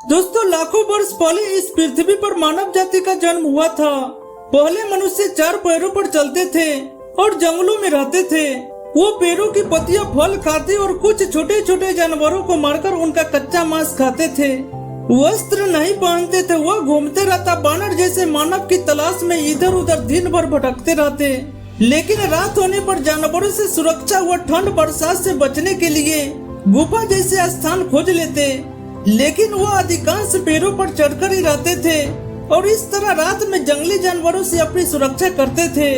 दोस्तों लाखों वर्ष पहले इस पृथ्वी पर मानव जाति का जन्म हुआ था। पहले मनुष्य 4 पैरों पर चलते थे और जंगलों में रहते थे। वो पेड़ों की पत्तियां फल खाते और कुछ छोटे छोटे जानवरों को मारकर उनका कच्चा मांस खाते थे। वस्त्र नहीं पहनते थे। वह घूमते रहता बानर जैसे मानव की तलाश में इधर उधर दिन भर भटकते रहते। लेकिन रात होने पर जानवरों से सुरक्षा व ठंड बरसात से बचने के लिए गुफा जैसे स्थान खोज लेते। लेकिन वह अधिकांश पेड़ों पर चढ़कर ही रहते थे और इस तरह रात में जंगली जानवरों से अपनी सुरक्षा करते थे।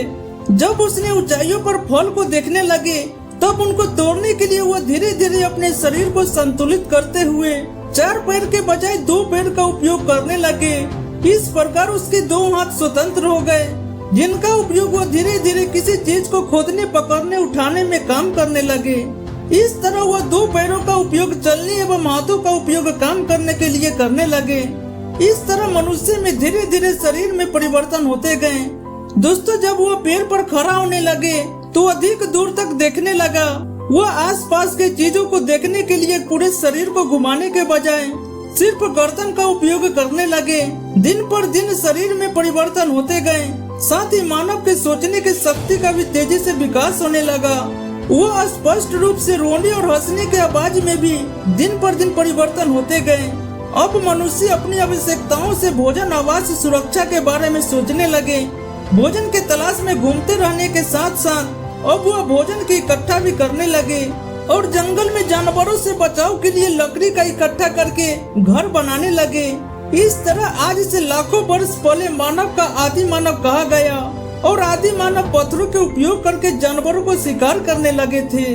जब उसने ऊंचाइयों पर फल को देखने लगे तब उनको तोड़ने के लिए वह धीरे धीरे अपने शरीर को संतुलित करते हुए 4 पैर के बजाय 2 पैर का उपयोग करने लगे। इस प्रकार उसके 2 हाथ स्वतंत्र हो गए, जिनका उपयोग वह धीरे धीरे किसी चीज को खोदने, पकड़ने, उठाने में काम करने लगे। इस तरह वह 2 पैरों का उपयोग चलने एवं हाथों का उपयोग काम करने के लिए करने लगे। इस तरह मनुष्य में धीरे धीरे शरीर में परिवर्तन होते गए। दोस्तों जब वह पेड़ पर खड़ा होने लगे तो अधिक दूर तक देखने लगा। वह आसपास के चीजों को देखने के लिए पूरे शरीर को घुमाने के बजाय सिर्फ गर्दन का उपयोग करने लगे। दिन पर दिन शरीर में परिवर्तन होते गए, साथ ही मानव के सोचने की शक्ति का भी तेजी से विकास होने लगा। वह स्पष्ट रूप से रोने और हंसने के आवाज में भी दिन पर दिन परिवर्तन होते गए। अब मनुष्य अपनी आवश्यकताओं से भोजन, आवास, सुरक्षा के बारे में सोचने लगे। भोजन के तलाश में घूमते रहने के साथ साथ अब वह भोजन की इकट्ठा भी करने लगे और जंगल में जानवरों से बचाव के लिए लकड़ी का इकट्ठा करके घर बनाने लगे। इस तरह आज से लाखों वर्ष पहले मानव का आदि मानव कहा गया और आदि मानव पत्थरों के उपयोग करके जानवरों को शिकार करने लगे थे।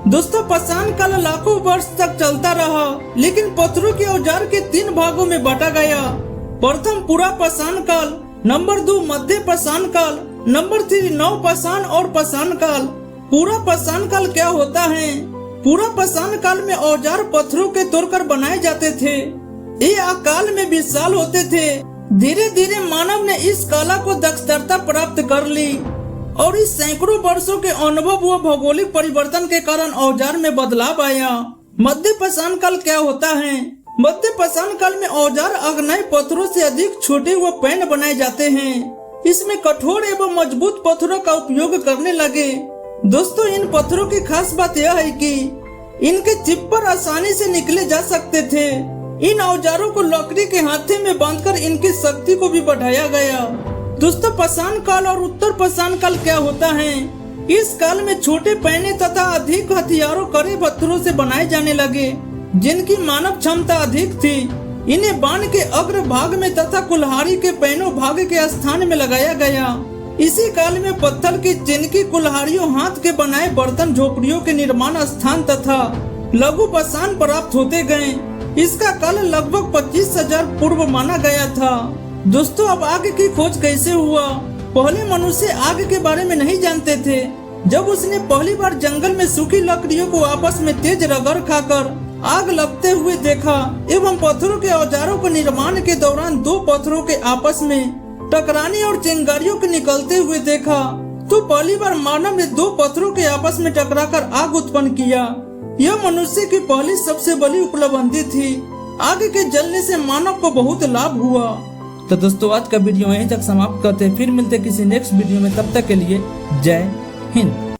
दोस्तों पाषाण काल लाखों वर्ष तक चलता रहा, लेकिन पत्थरों के औजार के 3 भागों में बांटा गया। प्रथम पूरा पाषाण काल, नंबर 2 मध्य पाषाण काल, नंबर 3 नव पाषाण और पाषाण काल। पूरा पाषाण काल क्या होता है? पूरा पाषाण काल में औजार पत्थरों के तोड़कर बनाए जाते थे। ये आकार में विशाल होते थे। धीरे धीरे मानव ने इस कला को दक्षता प्राप्त कर ली और इस सैकड़ों वर्षों के अनुभव व भौगोलिक परिवर्तन के कारण औजार में बदलाव आया। मध्य पाषाण काल क्या होता है? मध्य पाषाण काल में औजार आग्नेय पत्थरों से अधिक छोटे व पैन बनाए जाते हैं। इसमें कठोर एवं मजबूत पत्थरों का उपयोग करने लगे। दोस्तों इन पत्थरों की खास बात यह है कि इनके चिप पर आसानी से निकले जा सकते थे। इन औजारों को लकड़ी के हाथे में बांधकर इनकी शक्ति को भी बढ़ाया गया। दोस्तों पाषाण काल और उत्तर पाषाण काल क्या होता है? इस काल में छोटे पैने तथा अधिक हथियारों कड़े पत्थरों से बनाए जाने लगे, जिनकी मानव क्षमता अधिक थी। इन्हें बाण के अग्र भाग में तथा कुल्हाड़ी के पैनों भाग के स्थान में लगाया गया। इसी काल में पत्थर की चिनकी, कुल्हाड़ियों, हाथ के बनाए बर्तन, झोपड़ियों के निर्माण स्थान तथा लघु पाषाण प्राप्त होते गए। इसका काल लगभग 25,000 पूर्व माना गया था। दोस्तों अब आग की खोज कैसे हुआ? पहले मनुष्य आग के बारे में नहीं जानते थे। जब उसने पहली बार जंगल में सूखी लकड़ियों को आपस में तेज रगड़ खाकर आग लगते हुए देखा एवं पत्थरों के औजारों के निर्माण के दौरान 2 पत्थरों के आपस में टकराने और चिंगारियों के निकलते हुए देखा, तो पहली बार मानव ने 2 पत्थरों के आपस में टकराकर आग उत्पन्न किया। यह मनुष्य की पहली सबसे बड़ी उपलब्धि थी। आग के जलने से मानव को बहुत लाभ हुआ। तो दोस्तों आज का वीडियो यहीं तक समाप्त करते हैं। फिर मिलते किसी नेक्स्ट वीडियो में। तब तक के लिए जय हिंद।